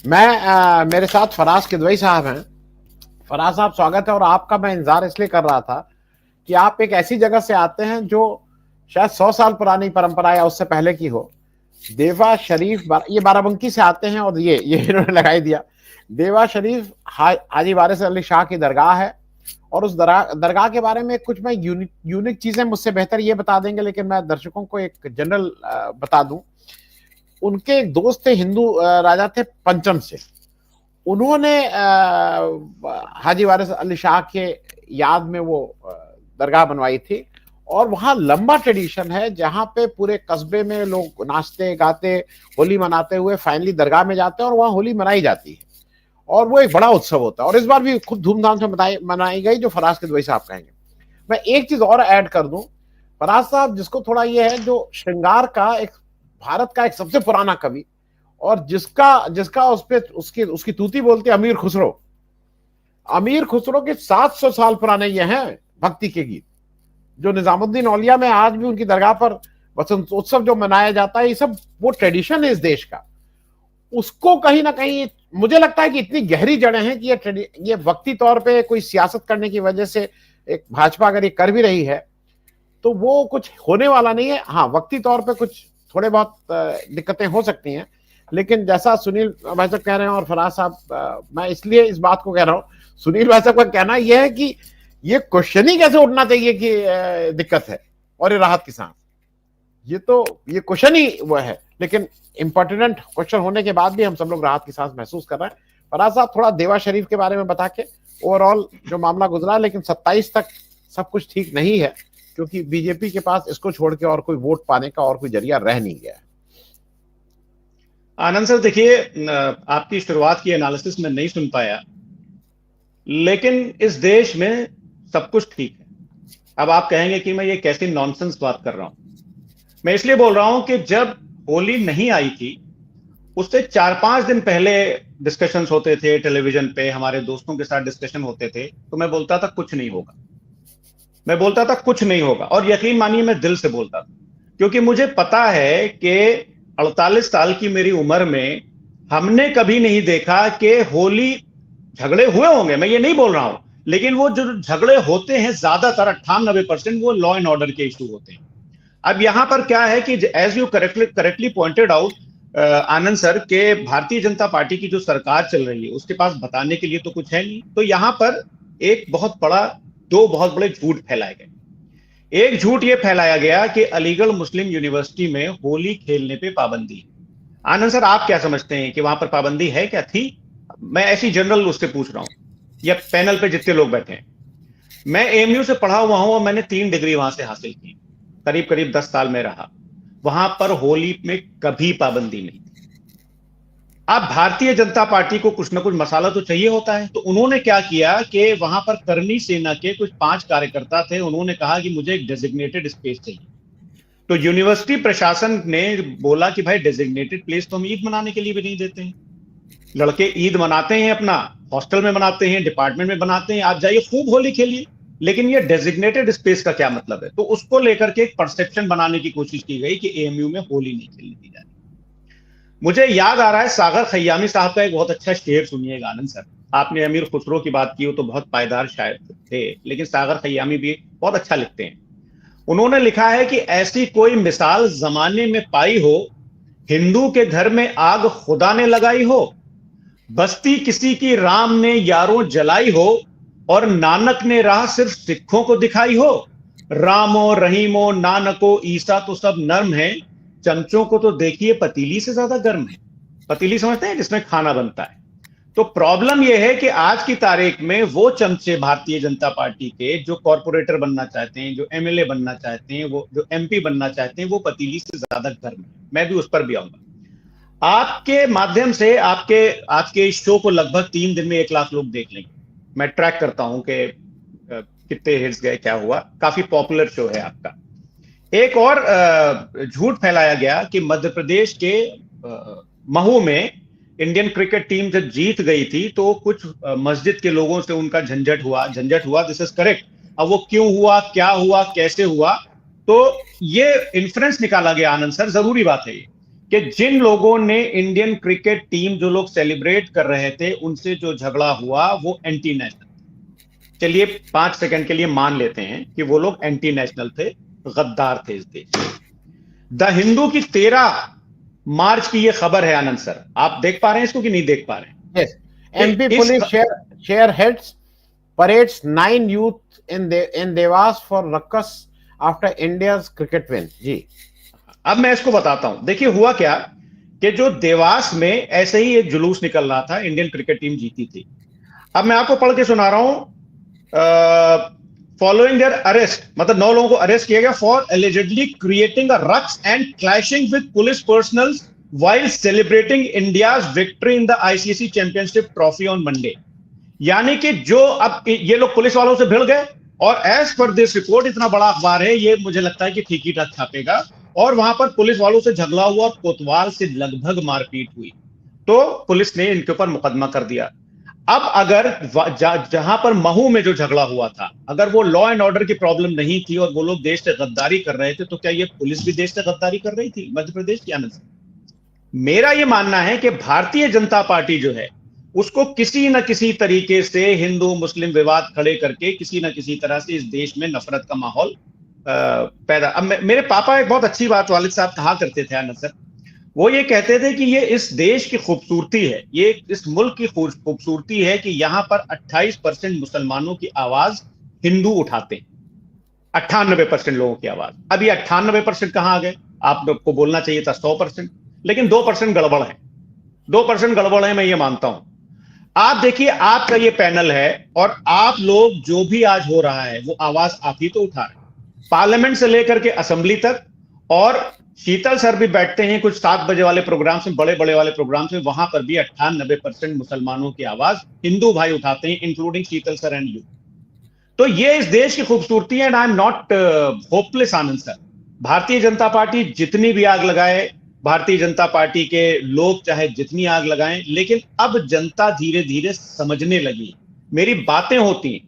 मेरे साथ फराज किदवई साहब हैं। फराज साहब, स्वागत है। और आपका मैं इंतजार इसलिए कर रहा था कि आप एक ऐसी जगह से आते हैं जो शायद 100 साल पुरानी परंपरा या उससे पहले की हो। देवा शरीफ, ये बाराबंकी से आते हैं और ये इन्होंने लगाई दिया। देवा शरीफ हाजी वारिस अली शाह की दरगाह है। और उस दरगाह के बारे में कुछ मैं यूनिक चीजें मुझसे बेहतर ये बता देंगे, लेकिन मैं दर्शकों को एक जनरल बता दूं। उनके एक दोस्त थे, हिंदू राजा थे पंचम से। उन्होंने हाजी वारिस अली शाह के याद में वो दरगाह बनवाई थी। और वहां लंबा ट्रेडिशन है जहां पे पूरे कस्बे में लोग नाचते गाते होली मनाते हुए फाइनली दरगाह में जाते हैं और वहां होली मनाई जाती है। और वो एक बड़ा उत्सव होता है और इस बार भी खूब धूमधाम से मनाई गई, जो फराज किदवई साहब कहेंगे। मैं एक चीज और ऐड कर दूं। फराज साहब, जिसको थोड़ा ये है, जो श्रृंगार का एक भारत का एक सबसे पुराना कवि और जिसका जिसका उस पे उसकी उसकी तूती बोलती है, अमीर खुसरो के 700 साल पुराने ये हैं भक्ति के गीत, जो निजामुद्दीन औलिया में आज भी उनकी दरगाह पर वसंत उत्सव जो मनाया जाता है। ये सब वो ट्रेडिशन है इस देश का। उसको कहीं ना कहीं मुझे लगता है कि इतनी गहरी जड़ें हैं कि ये वक्ती तौर पे कोई सियासत करने की वजह से एक भाजपा अगर ये कर भी रही है तो वो कुछ होने वाला नहीं है। हाँ, वक्ती तौर पे कुछ थोड़े बहुत दिक्कतें हो सकती हैं, लेकिन जैसा सुनील भाई साहब कह रहे हैं और फराज साहब, मैं इसलिए इस बात को कह रहा हूं, सुनील भाई साहब का कहना यह है कि ये क्वेश्चन ही कैसे उठना चाहिए कि दिक्कत है और ये राहत की सांस, ये क्वेश्चन ही वो है। लेकिन इंपॉर्टेंट क्वेश्चन होने के बाद भी हम सब लोग राहत की सांस महसूस कर रहे हैं। फराज साहब, थोड़ा देवा शरीफ के बारे में बता के ओवरऑल जो मामला गुजरा, लेकिन 27 तक सब कुछ ठीक नहीं है क्योंकि बीजेपी के पास इसको छोड़ के और कोई वोट पाने का और कोई जरिया रह नहीं गया है। आनंद सर, देखिए, आपकी शुरुआत की एनालिसिस में नहीं सुन पाया, लेकिन इस देश में सब कुछ ठीक है। अब आप कहेंगे कि मैं ये कैसी नॉनसेंस बात कर रहा हूं। मैं इसलिए बोल रहा हूं कि जब होली नहीं आई थी उससे 4-5 दिन पहले डिस्कशंस होते थे टेलीविजन पे, हमारे दोस्तों के साथ डिस्कशन होते थे, तो मैं बोलता था कुछ नहीं होगा, मैं बोलता था कुछ नहीं होगा। और यकीन मानिए मैं दिल से बोलता था, क्योंकि मुझे पता है कि 48 साल की मेरी उम्र में हमने कभी नहीं देखा कि होली, झगड़े हुए होंगे, मैं ये नहीं बोल रहा हूं, लेकिन वो जो झगड़े होते हैं ज्यादातर 98% वो लॉ एंड ऑर्डर के इशू होते हैं। अब यहां पर क्या है कि as you correctly pointed out Anand sir, के भारतीय जनता पार्टी की जो सरकार चल रही है उसके पास बताने के लिए तो कुछ है नहीं। तो यहां पर दो बहुत बड़े झूठ फैलाए गए। एक झूठ यह फैलाया गया कि अलीगढ़ मुस्लिम यूनिवर्सिटी में होली खेलने पे पाबंदी है। आनंद सर, आप क्या समझते हैं कि वहां पर पाबंदी है, क्या थी? मैं ऐसी जनरल उससे पूछ रहा हूं, या पैनल पे जितने लोग बैठे हैं। मैं एएमयू से पढ़ा हुआ हूं और मैंने 3 डिग्री वहां से हासिल की, करीब करीब 10 साल में रहा। वहां पर होली में कभी पाबंदी नहीं। अब भारतीय जनता पार्टी को कुछ ना कुछ मसाला तो चाहिए होता है, तो उन्होंने क्या किया कि वहां पर करनी सेना के कुछ 5 कार्यकर्ता थे, उन्होंने कहा कि मुझे एक डेजिग्नेटेड स्पेस चाहिए। तो यूनिवर्सिटी प्रशासन ने बोला कि भाई डेजिग्नेटेड प्लेस तो हम ईद मनाने के लिए भी नहीं देते हैं। लड़के ईद मनाते हैं, अपना हॉस्टल में मनाते हैं, डिपार्टमेंट में मनाते हैं, आप जाइए खूब होली खेलिए, लेकिन ये डेजिग्नेटेड स्पेस का क्या मतलब है? तो उसको लेकर के एक परसेप्शन बनाने की कोशिश की गई कि एएमयू में होली नहीं खेलने दी जाती। मुझे याद आ रहा है सागर खयामी साहब का एक बहुत अच्छा शेर, सुनिएगा आनंद सर। आपने अमीर खुसरो की बात की, हो तो बहुत पायदार शायर थे, लेकिन सागर खयामी भी बहुत अच्छा लिखते हैं। उन्होंने लिखा है कि ऐसी कोई मिसाल जमाने में पाई हो, हिंदू के घर में आग खुदा ने लगाई हो, बस्ती किसी की राम ने यारों जलाई हो, और नानक ने राह सिर्फ सिखों को दिखाई हो। रामो रहीमो नानको ईसा तो सब नर्म है, चमचों को तो देखिए पतीली से ज्यादा गर्म है। पतीली समझते हैं, जिसमें खाना बनता है। तो प्रॉब्लम यह है कि आज की तारीख में वो चमचे भारतीय जनता पार्टी के जो कॉर्पोरेटर बनना चाहते हैं, जो एमएलए बनना चाहते हैं, वो जो एमपी बनना चाहते हैं, वो पतीली से ज्यादा गर्म है। मैं भी उस पर भी आऊंगा। आपके माध्यम से आपके आज के इस शो को लगभग 3 दिन में 1 लाख लोग देख लेंगे। मैं ट्रैक करता हूं कि कितने हिट्स गए, क्या हुआ। काफी पॉपुलर शो है आपका। एक और झूठ फैलाया गया कि मध्य प्रदेश के महू में इंडियन क्रिकेट टीम जब जीत गई थी तो कुछ मस्जिद के लोगों से उनका झंझट हुआ। This is correct. अब वो क्यों हुआ, क्या हुआ, कैसे हुआ, तो ये इन्फ्रेंस निकाला गया आनंद सर, जरूरी बात है ये, कि जिन लोगों ने इंडियन क्रिकेट टीम जो लोग सेलिब्रेट कर रहे थे उनसे जो झगड़ा हुआ वो एंटी नेशनल। चलिए 5 सेकंड के लिए मान लेते हैं कि वो लोग एंटी नेशनल थे, गद्दार थे इस देश। द हिंदू की 13 मार्च की ये खबर है आनंद सर, आप देख पा रहे हैं इसको कि नहीं देख पा रहे हैं? Yes. MP police share heads parades 9 youth in Devas for ruckus after India's cricket win. जी, अब मैं इसको बताता हूं। देखिए हुआ क्या कि जो देवास में ऐसे ही एक जुलूस निकल रहा था, इंडियन क्रिकेट टीम जीती थी। अब मैं आपको पढ़ के सुना रहा हूं। फॉलोइंग देयर अरेस्ट, मतलब 9 लोगों को अरेस्ट किया गया for allegedly creating a ruckus and clashing with police personnel while celebrating India's victory in the ICC Championship Trophy on Monday। यानी कि जो अब ये लोग पुलिस वालों से भिड़ गए, और एज पर दिस रिपोर्ट, इतना बड़ा अखबार है ये, मुझे लगता है कि ठीक ही ठाक छापेगा, और वहां पर पुलिस वालों से झगड़ा हुआ और कोतवाल से लगभग मारपीट हुई, तो पुलिस ने इनके ऊपर मुकदमा कर दिया। अब अगर जहां पर महू में जो झगड़ा हुआ था, अगर वो लॉ एंड ऑर्डर की प्रॉब्लम नहीं थी और वो लोग देश से गद्दारी कर रहे थे, तो क्या ये पुलिस भी देश से गद्दारी कर रही थी मध्य प्रदेश की? आनंद, मेरा यह मानना है कि भारतीय जनता पार्टी जो है उसको किसी न किसी तरीके से हिंदू मुस्लिम विवाद खड़े करके किसी न किसी तरह से इस देश में नफरत का माहौल पैदा। अब मेरे पापा एक बहुत अच्छी बात वालिद साहब कहा करते थे आनंद सर, वो ये कहते थे कि ये इस देश की खूबसूरती है, ये इस मुल्क की खूबसूरती है कि यहाँ पर 28% मुसलमानों की आवाज हिंदू उठाते हैं, 98% लोगों की आवाज। अब ये 98% कहां आ गए? आपको बोलना चाहिए था 100%, लेकिन 2% गड़बड़ है, 2% गड़बड़ है, मैं ये मानता हूं। आप देखिए, आपका ये पैनल है और आप लोग जो भी आज हो रहा है वो आवाज आप ही तो उठा रहे हैं, पार्लियामेंट से लेकर के असेंबली तक। और शीतल सर भी बैठते हैं कुछ 7 बजे वाले प्रोग्राम में, बड़े बड़े वाले प्रोग्राम में, वहां पर भी 98% मुसलमानों की आवाज हिंदू भाई उठाते हैं, including Sheetal sir and you. तो ये इस देश की खूबसूरती है, and I am not hopeless Anand sir. Bharatiya Janata party जितनी भी आग लगाए, भारतीय जनता पार्टी के लोग चाहे जितनी आग लगाएं, लेकिन अब जनता धीरे धीरे समझने लगी। मेरी बातें होती हैं,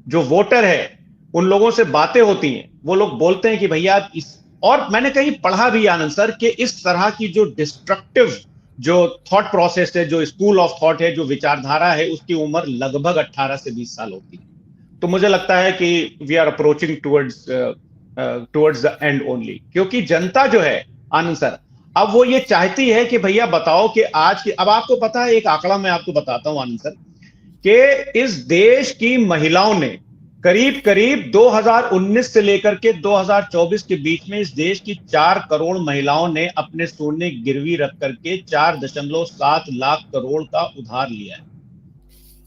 जो वोटर है उन लोगों से बातें होती हैं, वो लोग बोलते हैं कि भैया इस, और मैंने कहीं पढ़ा भी आनंद सर कि इस तरह की जो डिस्ट्रक्टिव जो थॉट प्रोसेस है, जो स्कूल ऑफ थॉट है, जो विचारधारा है, उसकी उम्र लगभग 18 से 20 साल होती है। तो मुझे लगता है कि we are approaching towards the end only, क्योंकि जनता जो है आनंद सर, अब वो ये चाहती है कि भैया बताओ कि आज की, अब आपको पता है, एक आंकड़ा मैं आपको बताता हूं आनंद सर, कि इस देश की महिलाओं ने करीब करीब 2019 से लेकर के 2024 के बीच में इस देश की 4 करोड़ महिलाओं ने अपने सोने गिरवी रख करके 4.7 लाख करोड़ का उधार लिया है।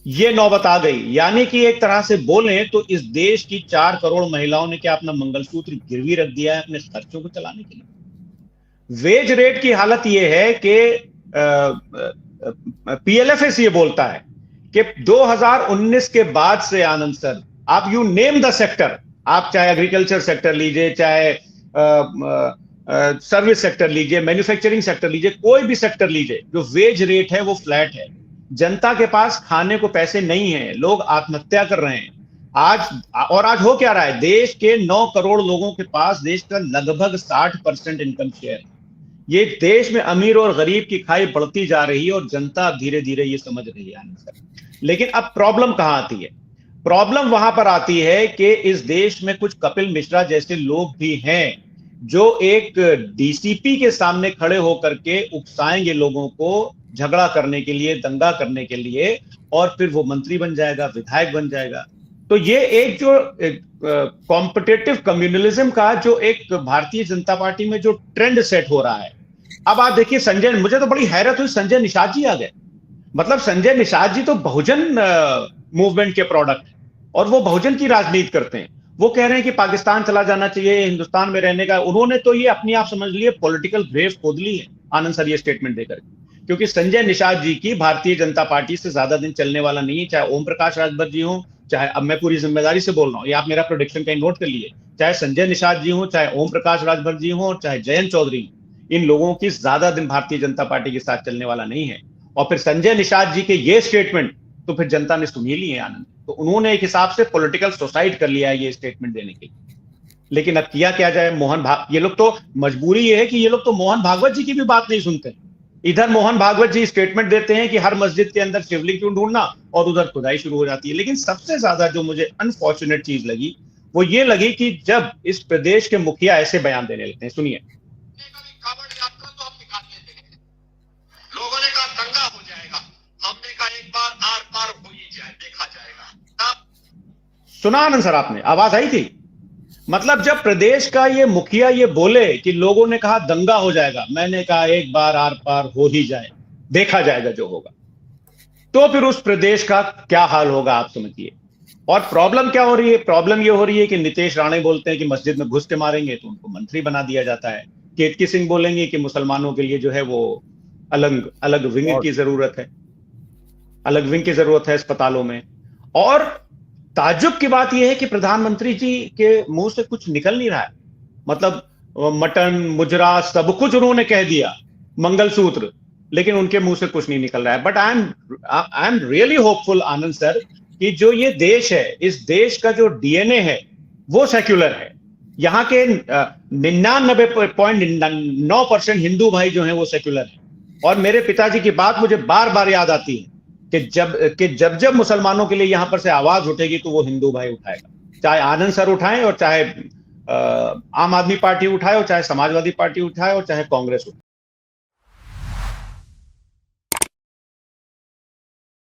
ये नौबत आ गई, यानी कि एक तरह से बोलें तो इस देश की 4 करोड़ महिलाओं ने क्या अपना मंगलसूत्र गिरवी रख दिया है अपने खर्चों को चलाने के लिए। वेज रेट की हालत यह है कि पीएलएफएस ये बोलता है कि 2019 के बाद से आनंद सर, आप यू नेम द सेक्टर, आप चाहे एग्रीकल्चर सेक्टर लीजिए, चाहे सर्विस सेक्टर लीजिए, मैन्युफैक्चरिंग सेक्टर लीजिए, कोई भी सेक्टर लीजिए, जो वेज रेट है वो फ्लैट है। जनता के पास खाने को पैसे नहीं है, लोग आत्महत्या कर रहे हैं आज। और आज हो क्या रहा है, देश के 9 करोड़ लोगों के पास देश का लगभग 60% इनकम शेयर है। ये देश में अमीर और गरीब की खाई बढ़ती जा रही है और जनता धीरे धीरे ये समझ रही है आनंद सर। लेकिन अब प्रॉब्लम कहां आती है? प्रॉब्लम वहां पर आती है कि इस देश में कुछ कपिल मिश्रा जैसे लोग भी हैं जो एक डीसीपी के सामने खड़े होकर के उकसाएंगे लोगों को झगड़ा करने के लिए, दंगा करने के लिए, और फिर वो मंत्री बन जाएगा, विधायक बन जाएगा। तो ये एक जो कॉम्पिटिटिव कम्युनलिज्म का जो एक भारतीय जनता पार्टी में जो ट्रेंड सेट हो रहा है। अब आप देखिए संजय, मुझे तो बड़ी हैरत हुई, संजय निषाद जी आ गए। मतलब संजय निषाद जी तो बहुजन मूवमेंट के प्रोडक्ट है और वो बहुजन की राजनीति करते हैं। वो कह रहे हैं कि पाकिस्तान चला जाना चाहिए, हिंदुस्तान में रहने का। उन्होंने तो ये अपनी आप समझ लिए पॉलिटिकल ग्रेव खोद ली है आनंद सर ये स्टेटमेंट देकर, क्योंकि संजय निषाद जी की भारतीय जनता पार्टी से ज्यादा दिन चलने वाला नहीं है। चाहे ओम प्रकाश राजभर जी हो, चाहे, अब मैं पूरी जिम्मेदारी से बोल रहा हूं, ये आप मेरा प्रोडिक्शन कहीं नोट कर लिए, चाहे संजय निषाद जी हो, चाहे ओम प्रकाश राजभर जी हो, चाहे जयंत चौधरी, इन लोगों की ज्यादा दिन भारतीय जनता पार्टी के साथ चलने वाला नहीं है। और फिर संजय निषाद जी के ये स्टेटमेंट तो फिर जनता ने सुन ही ली है आनंद। तो उन्होंने एक हिसाब से पॉलिटिकल सुसाइड कर लिया है ये स्टेटमेंट देने के लिए। लेकिन अब किया क्या जाए, ये लोग तो, मजबूरी ये है कि ये लोग तो मोहन भागवत जी की भी बात नहीं सुनते। इधर मोहन भागवत जी स्टेटमेंट देते हैं कि हर मस्जिद के अंदर शिवलिंग क्यों ढूंढना, और उधर खुदाई शुरू हो जाती है। लेकिन सबसे ज्यादा जो मुझे अनफॉर्चुनेट चीज लगी वो ये लगी कि जब इस प्रदेश के मुखिया ऐसे बयान देने लगते हैं, सुनिए। लोगों ने कहा दंगा हो जाएगा, हमने कहा एक बार आर पार हो ही जाए, देखा जाएगा। सुना आनंद सर आपने, आवाज आई थी? मतलब जब प्रदेश का ये मुखिया ये बोले कि लोगों ने कहा दंगा हो जाएगा, मैंने कहा एक बार आर पार हो ही जाए, देखा जाएगा जो होगा, तो फिर उस प्रदेश का क्या हाल होगा आप समझिए। और प्रॉब्लम क्या हो रही है? प्रॉब्लम ये हो रही है कि नितेश राणे बोलते हैं कि मस्जिद में घुस के मारेंगे, तो उनको मंत्री बना दिया जाता है। केतकी सिंह बोलेंगे कि मुसलमानों के लिए जो है वो अलग अलग विंग की जरूरत है, अलग विंग की जरूरत है अस्पतालों में। और ताज्जुब की बात यह है कि प्रधानमंत्री जी के मुंह से कुछ निकल नहीं रहा है। मतलब मटन मुजरा सब कुछ उन्होंने कह दिया, मंगलसूत्र, लेकिन उनके मुंह से कुछ नहीं निकल रहा है। But I am really hopeful Anand sir कि जो ये देश है, इस देश का जो डीएनए है वो सेक्युलर है। यहाँ के 99.9% हिंदू भाई जो हैं वो सेक्युलर है। और मेरे पिताजी की बात मुझे बार बार याद आती है कि जब मुसलमानों के लिए यहां पर से आवाज उठेगी तो वो हिंदू भाई उठाएगा, चाहे आनंद सर उठाएं और चाहे आम आदमी पार्टी उठाए और चाहे समाजवादी पार्टी उठाए और चाहे कांग्रेस उठाए।